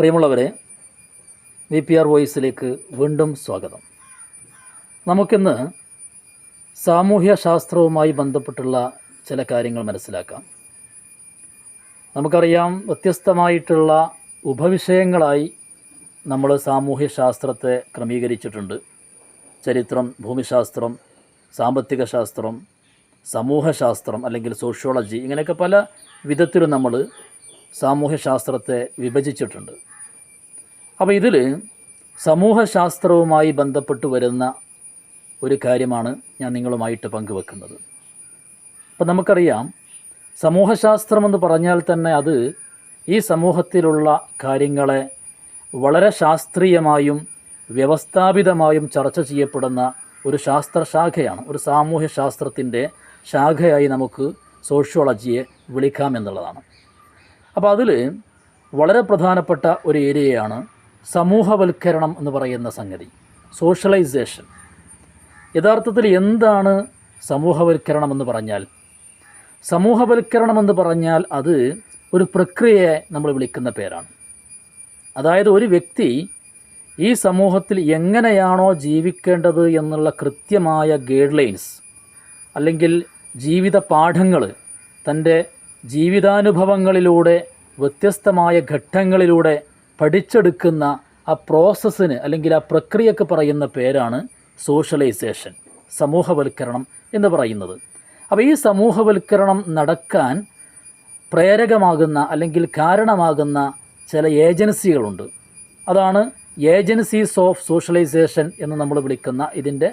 പ്രിയമുള്ളവരെ, VPR വോയിസിലേക്ക് വീണ്ടും സ്വാഗതം. നമുക്കിന്ന് സാമൂഹ്യ ശാസ്ത്രവുമായി ബന്ധപ്പെട്ടുള്ള ചില കാര്യങ്ങൾ മനസ്സിലാക്കാം. നമുക്കറിയാം, വ്യത്യസ്തമായിട്ടുള്ള ഉപവിഷയങ്ങളായി നമ്മൾ സാമൂഹ്യ ശാസ്ത്രത്തെ ക്രമീകരിച്ചിട്ടുണ്ട്. ചരിത്രം, ഭൂമിശാസ്ത്രം, സാമ്പത്തിക ശാസ്ത്രം, സമൂഹശാസ്ത്രം അല്ലെങ്കിൽ സോഷ്യോളജി, ഇങ്ങനെയൊക്കെ പല വിധത്തിലും നമ്മൾ സാമൂഹ്യശാസ്ത്രത്തെ വിഭജിച്ചിട്ടുണ്ട്. അപ്പോൾ ഇതിൽ സമൂഹശാസ്ത്രവുമായി ബന്ധപ്പെട്ട് വരുന്ന ഒരു കാര്യമാണ് ഞാൻ നിങ്ങളുമായിട്ട് പങ്കുവെക്കുന്നത്. അപ്പോൾ നമുക്കറിയാം, സമൂഹശാസ്ത്രം എന്ന് പറഞ്ഞാൽ തന്നെ അത് ഈ സമൂഹത്തിലുള്ള കാര്യങ്ങളെ വളരെ ശാസ്ത്രീയമായും വ്യവസ്ഥാപിതമായും ചർച്ച ചെയ്യപ്പെടുന്ന ഒരു ശാസ്ത്രശാഖയാണ്. ഒരു സാമൂഹ്യ ശാസ്ത്രത്തിൻ്റെ ശാഖയായി നമുക്ക് സോഷ്യോളജിയെ വിളിക്കാമെന്നുള്ളതാണ്. അപ്പോൾ അതിൽ വളരെ പ്രധാനപ്പെട്ട ഒരു ഏരിയയാണ് സമൂഹവൽക്കരണം എന്ന് പറയുന്ന സംഗതി, സോഷ്യലൈസേഷൻ. യഥാർത്ഥത്തിൽ എന്താണ് സമൂഹവൽക്കരണം എന്ന് പറഞ്ഞാൽ? സമൂഹവൽക്കരണം എന്ന് പറഞ്ഞാൽ അത് ഒരു പ്രക്രിയയെ നമ്മൾ വിളിക്കുന്ന പേരാണ്. അതായത് ഒരു വ്യക്തി ഈ സമൂഹത്തിൽ എങ്ങനെയാണോ ജീവിക്കേണ്ടത് എന്നുള്ള കൃത്യമായ ഗൈഡ് ലൈൻസ് അല്ലെങ്കിൽ ജീവിത പാഠങ്ങൾ തൻ്റെ ജീവിതാനുഭവങ്ങളിലൂടെ വ്യത്യസ്തമായ ഘട്ടങ്ങളിലൂടെ പഠിച്ചെടുക്കുന്ന ആ പ്രോസസ്സിന് അല്ലെങ്കിൽ ആ പ്രക്രിയക്ക് പറയുന്ന പേരാണ് സോഷ്യലൈസേഷൻ, സമൂഹവൽക്കരണം എന്ന് പറയുന്നത്. അപ്പോൾ ഈ സമൂഹവൽക്കരണം നടക്കാൻ പ്രേരകമാകുന്ന അല്ലെങ്കിൽ കാരണമാകുന്ന ചില ഏജൻസികളുണ്ട്. അതാണ് ഏജൻസീസ് ഓഫ് സോഷ്യലൈസേഷൻ എന്ന് നമ്മൾ വിളിക്കുന്ന ഇതിൻ്റെ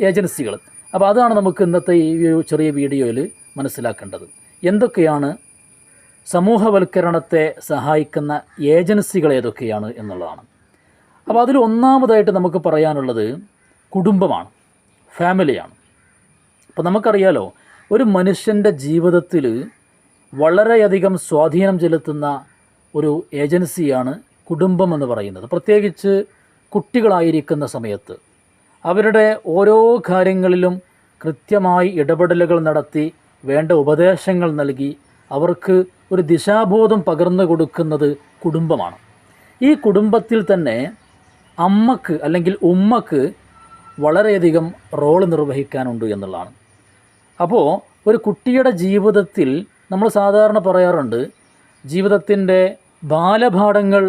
ഏജൻസികൾ. അപ്പോൾ അതാണ് നമുക്ക് ഇന്നത്തെ ഈ ചെറിയ വീഡിയോയിൽ മനസ്സിലാക്കേണ്ടത്. എന്തൊക്കെയാണ് സമൂഹവൽക്കരണത്തെ സഹായിക്കുന്ന ഏജൻസികൾ ഏതൊക്കെയാണ് എന്നുള്ളതാണ്. അപ്പോൾ അതിൽ ഒന്നാമതായിട്ട് നമുക്ക് പറയാനുള്ളത് കുടുംബമാണ്, ഫാമിലിയാണ്. അപ്പോൾ നമുക്കറിയാലോ, ഒരു മനുഷ്യൻ്റെ ജീവിതത്തിൽ വളരെയധികം സ്വാധീനം ചെലുത്തുന്ന ഒരു ഏജൻസിയാണ് കുടുംബം എന്ന് പറയുന്നത്. പ്രത്യേകിച്ച് കുട്ടികളായിരിക്കുന്ന സമയത്ത് അവരുടെ ഓരോ കാര്യങ്ങളിലും കൃത്യമായി ഇടപെടലുകൾ നടത്തി വേണ്ട ഉപദേശങ്ങൾ നൽകി അവർക്ക് ഒരു ദിശാബോധം പകർന്നു കൊടുക്കുന്നത് കുടുംബമാണ്. ഈ കുടുംബത്തിൽ തന്നെ അമ്മക്ക് അല്ലെങ്കിൽ ഉമ്മക്ക് വളരെയധികം റോള് നിർവഹിക്കാനുണ്ട് എന്നുള്ളതാണ്. അപ്പോൾ ഒരു കുട്ടിയുടെ ജീവിതത്തിൽ നമ്മൾ സാധാരണ പറയാറുണ്ട്, ജീവിതത്തിൻ്റെ ബാലപാഠങ്ങൾ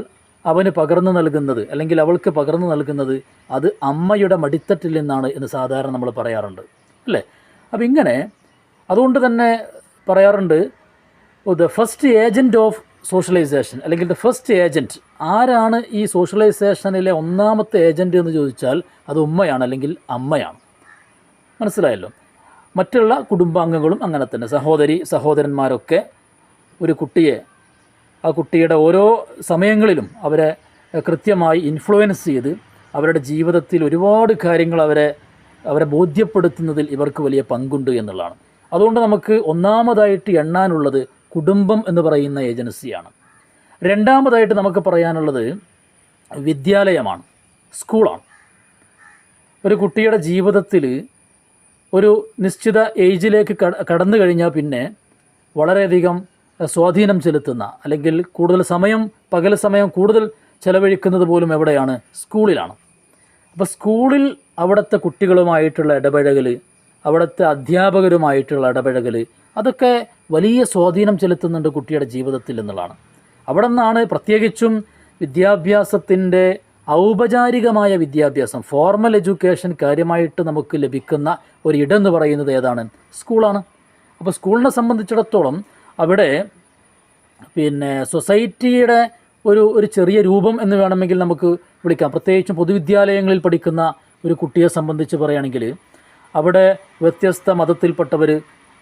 അവന് പകർന്നു നൽകുന്നത് അല്ലെങ്കിൽ അവൾക്ക് പകർന്നു നൽകുന്നത് അത് അമ്മയുടെ മടിത്തട്ടിൽ നിന്നാണ് എന്ന് സാധാരണ നമ്മൾ പറയാറുണ്ട്, അല്ലേ? അപ്പോൾ ഇങ്ങനെ അതുകൊണ്ട് തന്നെ പറയാറുണ്ട്, the first agent of socialization അല്ലെങ്കിൽ ദ ഫസ്റ്റ് ഏജൻറ്റ്. ആരാണ് ഈ സോഷ്യലൈസേഷനിലെ ഒന്നാമത്തെ ഏജൻറ്റ് എന്ന് ചോദിച്ചാൽ അത് ഉമ്മയാണ് അല്ലെങ്കിൽ അമ്മയാണ്. മനസ്സിലായല്ലോ. മറ്റുള്ള കുടുംബാംഗങ്ങളും അങ്ങനെ തന്നെ, സഹോദരന്മാരൊക്കെ ഒരു കുട്ടിയെ, ആ കുട്ടിയുടെ ഓരോ സമയങ്ങളിലും അവരെ കൃത്യമായി ഇൻഫ്ലുവൻസ് ചെയ്ത് അവരുടെ ജീവിതത്തിൽ ഒരുപാട് കാര്യങ്ങൾ അവരെ ബോധ്യപ്പെടുത്തുന്നതിൽ ഇവർക്ക് വലിയ പങ്കുണ്ട് എന്നുള്ളതാണ്. അതുകൊണ്ട് നമുക്ക് ഒന്നാമതായിട്ട് എണ്ണാനുള്ളത് കുടുംബം എന്ന് പറയുന്ന ഏജൻസിയാണ്. രണ്ടാമതായിട്ട് നമുക്ക് പറയാനുള്ളത് വിദ്യാലയമാണ്, സ്കൂളാണ്. ഒരു കുട്ടിയുടെ ജീവിതത്തിൽ ഒരു നിശ്ചിത ഏജിലേക്ക് കടന്നു കഴിഞ്ഞാൽ പിന്നെ വളരെയധികം സ്വാധീനം ചെലുത്തുന്ന അല്ലെങ്കിൽ കൂടുതൽ സമയം, പകൽ സമയം കൂടുതൽ ചെലവഴിക്കുന്നത് പോലും എവിടെയാണ്? സ്കൂളിലാണ്. അപ്പോൾ സ്കൂളിൽ അവിടുത്തെ കുട്ടികളുമായിട്ടുള്ള ഇടപഴകൽ, അവിടുത്തെ അധ്യാപകരുമായിട്ടുള്ള ഇടപഴകൽ, അതൊക്കെ വലിയ സ്വാധീനം ചെലുത്തുന്നുണ്ട് കുട്ടിയുടെ ജീവിതത്തിൽ എന്നുള്ളതാണ്. അവിടെ നിന്നാണ് പ്രത്യേകിച്ചും വിദ്യാഭ്യാസത്തിൻ്റെ ഔപചാരികമായ വിദ്യാഭ്യാസം, ഫോർമൽ എഡ്യൂക്കേഷൻ കാര്യമായിട്ട് നമുക്ക് ലഭിക്കുന്ന ഒരിടം എന്ന് പറയുന്നത് ഏതാണ്? സ്കൂളാണ്. അപ്പോൾ സ്കൂളിനെ സംബന്ധിച്ചിടത്തോളം അവിടെ സൊസൈറ്റിയുടെ ഒരു ചെറിയ രൂപം എന്ന് വേണമെങ്കിൽ നമുക്ക് വിളിക്കാം. പ്രത്യേകിച്ചും പൊതുവിദ്യാലയങ്ങളിൽ പഠിക്കുന്ന ഒരു കുട്ടിയെ സംബന്ധിച്ച് പറയുകയാണെങ്കിൽ അവിടെ വ്യത്യസ്ത മതത്തിൽപ്പെട്ടവർ,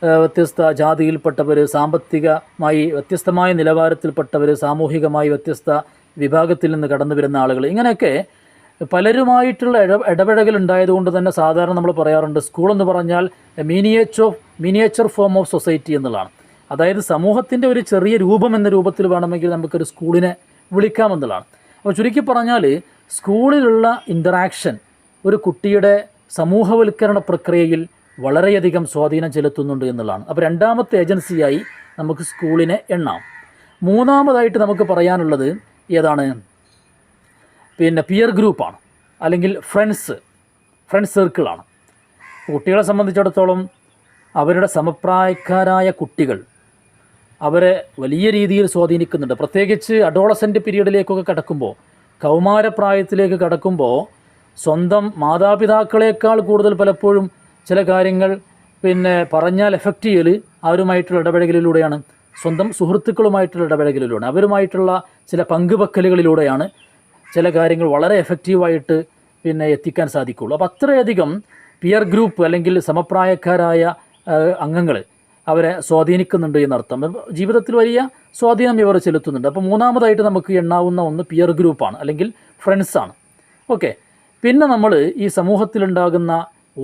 വ്യത്യസ്ത ജാതിയിൽപ്പെട്ടവർ, സാമ്പത്തികമായി വ്യത്യസ്തമായ നിലവാരത്തിൽപ്പെട്ടവർ, സാമൂഹികമായി വ്യത്യസ്ത വിഭാഗത്തിൽ നിന്ന് കടന്നു വരുന്ന ആളുകൾ, ഇങ്ങനെയൊക്കെ പലരുമായിട്ടുള്ള ഇടപെടൽ ഉണ്ടായതുകൊണ്ട് തന്നെ സാധാരണ നമ്മൾ പറയാറുണ്ട് സ്കൂളെന്ന് പറഞ്ഞാൽ മിനിയേച്ചർ ഫോം ഓഫ് സൊസൈറ്റി എന്നുള്ളതാണ്. അതായത് സമൂഹത്തിൻ്റെ ഒരു ചെറിയ രൂപം എന്ന രൂപത്തിൽ വേണമെങ്കിൽ നമുക്കൊരു സ്കൂളിനെ വിളിക്കാമെന്നുള്ളതാണ്. അപ്പോൾ ചുരുക്കി പറഞ്ഞാൽ സ്കൂളിലുള്ള ഇൻ്ററാക്ഷൻ ഒരു കുട്ടിയുടെ സമൂഹവൽക്കരണ പ്രക്രിയയിൽ വളരെയധികം സ്വാധീനം ചെലുത്തുന്നുണ്ട് എന്നുള്ളതാണ്. അപ്പോൾ രണ്ടാമത്തെ ഏജൻസിയായി നമുക്ക് സ്കൂളിനെ എണ്ണാം. മൂന്നാമതായിട്ട് നമുക്ക് പറയാനുള്ളത് ഏതാണ്, പിന്നെ പിയർ ഗ്രൂപ്പാണ്, അല്ലെങ്കിൽ ഫ്രണ്ട്സ് സർക്കിളാണ്. കുട്ടികളെ സംബന്ധിച്ചിടത്തോളം അവരുടെ സമപ്രായക്കാരായ കുട്ടികൾ അവരെ വലിയ രീതിയിൽ സ്വാധീനിക്കുന്നുണ്ട്. പ്രത്യേകിച്ച് അഡോളസെൻ്റ് പീരീഡിലേക്കൊക്കെ കടക്കുമ്പോൾ, കൗമാരപ്രായത്തിലേക്ക് കടക്കുമ്പോൾ സ്വന്തം മാതാപിതാക്കളെക്കാൾ കൂടുതൽ പലപ്പോഴും ചില കാര്യങ്ങൾ പറഞ്ഞാൽ എഫക്റ്റ് ചെയ്യൽ അവരുമായിട്ടുള്ള ഇടപഴകലിലൂടെയാണ്, സ്വന്തം സുഹൃത്തുക്കളുമായിട്ടുള്ള ഇടപഴകലിലൂടെ, അവരുമായിട്ടുള്ള ചില പങ്കുവെക്കലുകളിലൂടെയാണ് ചില കാര്യങ്ങൾ വളരെ എഫക്റ്റീവായിട്ട് എത്തിക്കാൻ സാധിക്കുള്ളൂ. അപ്പോൾ അത്രയധികം പിയർ ഗ്രൂപ്പ് അല്ലെങ്കിൽ സമപ്രായക്കാരായ അംഗങ്ങൾ അവരെ സ്വാധീനിക്കുന്നുണ്ട് എന്നർത്ഥം. ജീവിതത്തിൽ വലിയ സ്വാധീനം ഇവർ ചെലുത്തുന്നുണ്ട്. അപ്പോൾ മൂന്നാമതായിട്ട് നമുക്ക് എണ്ണാവുന്ന ഒന്ന് പിയർ ഗ്രൂപ്പാണ്, അല്ലെങ്കിൽ ഫ്രണ്ട്സാണ്. ഓക്കെ. പിന്നെ നമ്മൾ ഈ സമൂഹത്തിലുണ്ടാകുന്ന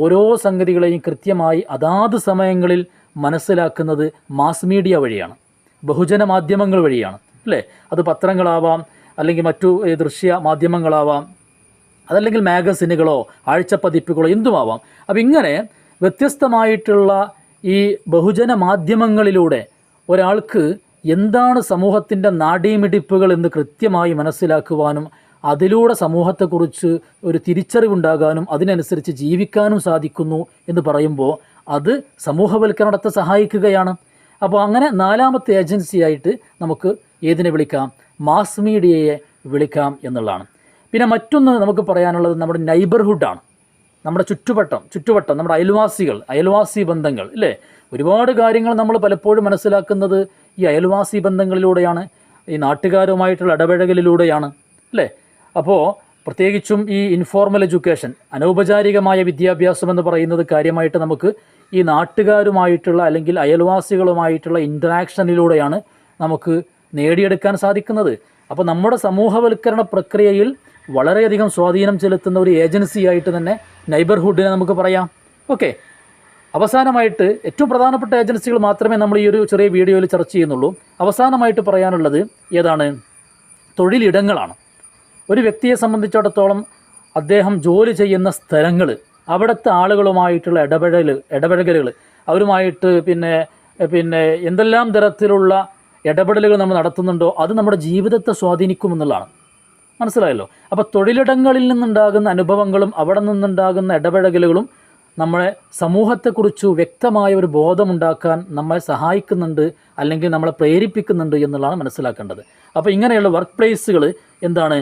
ഓരോ സംഗതികളെയും കൃത്യമായി അതാത് സമയങ്ങളിൽ മനസ്സിലാക്കുന്നത് മാസ് മീഡിയ വഴിയാണ്, ബഹുജന മാധ്യമങ്ങൾ വഴിയാണ്, അല്ലേ? അത് പത്രങ്ങളാവാം, അല്ലെങ്കിൽ മറ്റു ദൃശ്യ മാധ്യമങ്ങളാവാം, അതല്ലെങ്കിൽ മാഗസിനുകളോ ആഴ്ചപ്പതിപ്പുകളോ എന്തുമാവാം. അപ്പം ഇങ്ങനെ വ്യത്യസ്തമായിട്ടുള്ള ഈ ബഹുജന മാധ്യമങ്ങളിലൂടെ ഒരാൾക്ക് എന്താണ് സമൂഹത്തിൻ്റെ നാഡീമിടിപ്പുകൾ എന്ന് കൃത്യമായി മനസ്സിലാക്കുവാനും അതിലൂടെ സമൂഹത്തെക്കുറിച്ച് ഒരു തിരിച്ചറിവുണ്ടാകാനും അതിനനുസരിച്ച് ജീവിക്കാനും സാധിക്കുന്നു എന്ന് പറയുമ്പോൾ അത് സമൂഹവൽക്കരണത്തെ സഹായിക്കുകയാണ്. അപ്പോൾ അങ്ങനെ നാലാമത്തെ ഏജൻസിയായിട്ട് നമുക്ക് ഏതിനെ വിളിക്കാം? മാസ് മീഡിയയെ വിളിക്കാം എന്നുള്ളതാണ്. പിന്നെ മറ്റൊന്ന് നമുക്ക് പറയാനുള്ളത് നമ്മുടെ നൈബർഹുഡാണ്, നമ്മുടെ ചുറ്റുവട്ടം, നമ്മുടെ അയൽവാസി ബന്ധങ്ങൾ, ഇല്ലേ? ഒരുപാട് കാര്യങ്ങൾ നമ്മൾ പലപ്പോഴും മനസ്സിലാക്കുന്നത് ഈ അയൽവാസി ബന്ധങ്ങളിലൂടെയാണ്, ഈ നാട്ടുകാരുമായിട്ടുള്ള ഇടപഴകലിലൂടെയാണ്, അല്ലേ? അപ്പോൾ പ്രത്യേകിച്ചും ഈ ഇൻഫോർമൽ എഡ്യൂക്കേഷൻ, അനൗപചാരികമായ വിദ്യാഭ്യാസം എന്ന് പറയുന്നത് കാര്യമായിട്ട് നമുക്ക് ഈ നാട്ടുകാരുമായിട്ടുള്ള അല്ലെങ്കിൽ അയൽവാസികളുമായിട്ടുള്ള ഇൻറ്ററാക്ഷനിലൂടെയാണ് നമുക്ക് നേടിയെടുക്കാൻ സാധിക്കുന്നത്. അപ്പോൾ നമ്മുടെ സമൂഹവൽക്കരണ പ്രക്രിയയിൽ വളരെയധികം സ്വാധീനം ചെലുത്തുന്ന ഒരു ഏജൻസിയായിട്ട് തന്നെ നൈബർഹുഡിനെ നമുക്ക് പറയാം. ഓക്കെ. അവസാനമായിട്ട് ഏറ്റവും പ്രധാനപ്പെട്ട ഏജൻസികൾ മാത്രമേ നമ്മൾ ഈ ഒരു ചെറിയ വീഡിയോയിൽ ചർച്ച ചെയ്യുന്നുള്ളൂ. അവസാനമായിട്ട് പറയാനുള്ളത് ഏതാണ്? തൊഴിലിടങ്ങളാണ്. ഒരു വ്യക്തിയെ സംബന്ധിച്ചിടത്തോളം അദ്ദേഹം ജോലി ചെയ്യുന്ന സ്ഥലങ്ങൾ, അവിടുത്തെ ആളുകളുമായിട്ടുള്ള ഇടപഴകലുകൾ, അവരുമായിട്ട് എന്തെല്ലാം തരത്തിലുള്ള ഇടപെടലുകൾ നമ്മൾ നടത്തുന്നുണ്ടോ അത് നമ്മുടെ ജീവിതത്തെ സ്വാധീനിക്കുമെന്നുള്ളതാണ്. മനസ്സിലായല്ലോ? അപ്പോൾ തൊഴിലിടങ്ങളിൽ നിന്നുണ്ടാകുന്ന അനുഭവങ്ങളും അവിടെ നിന്നുണ്ടാകുന്ന ഇടപെടലുകളും നമ്മളെ സമൂഹത്തെക്കുറിച്ച് വ്യക്തമായ ഒരു ബോധമുണ്ടാക്കാൻ നമ്മളെ സഹായിക്കുന്നുണ്ട്, അല്ലെങ്കിൽ നമ്മളെ പ്രേരിപ്പിക്കുന്നുണ്ട് എന്നുള്ളതാണ് മനസ്സിലാക്കേണ്ടത്. അപ്പോൾ ഇങ്ങനെയുള്ള വർക്ക് പ്ലേസുകൾ എന്താണ്?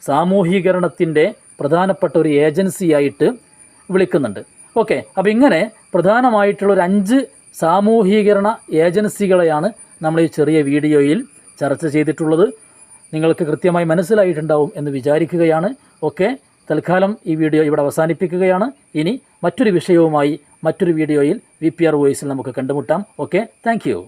സാമൂഹീകരണത്തിൻ്റെ പ്രധാനപ്പെട്ട ഒരു ഏജൻസിയായിട്ട് വിളിക്കുന്നുണ്ട്. ഓക്കെ. അപ്പോൾ ഇങ്ങനെ പ്രധാനമായിട്ടുള്ളൊരു 5 സാമൂഹീകരണ ഏജൻസികളെയാണ് നമ്മൾ ഈ ചെറിയ വീഡിയോയിൽ ചർച്ച ചെയ്തിട്ടുള്ളത്. നിങ്ങൾക്ക് കൃത്യമായി മനസ്സിലായിട്ടുണ്ടാവും എന്ന് വിചാരിക്കുകയാണ്. ഓക്കെ. തൽക്കാലം ഈ വീഡിയോ ഇവിടെ അവസാനിപ്പിക്കുകയാണ്. ഇനി മറ്റൊരു വിഷയവുമായി മറ്റൊരു വീഡിയോയിൽ VPR വോയിസിൽ നമുക്ക് കണ്ടുമുട്ടാം. ഓക്കെ. Thank you.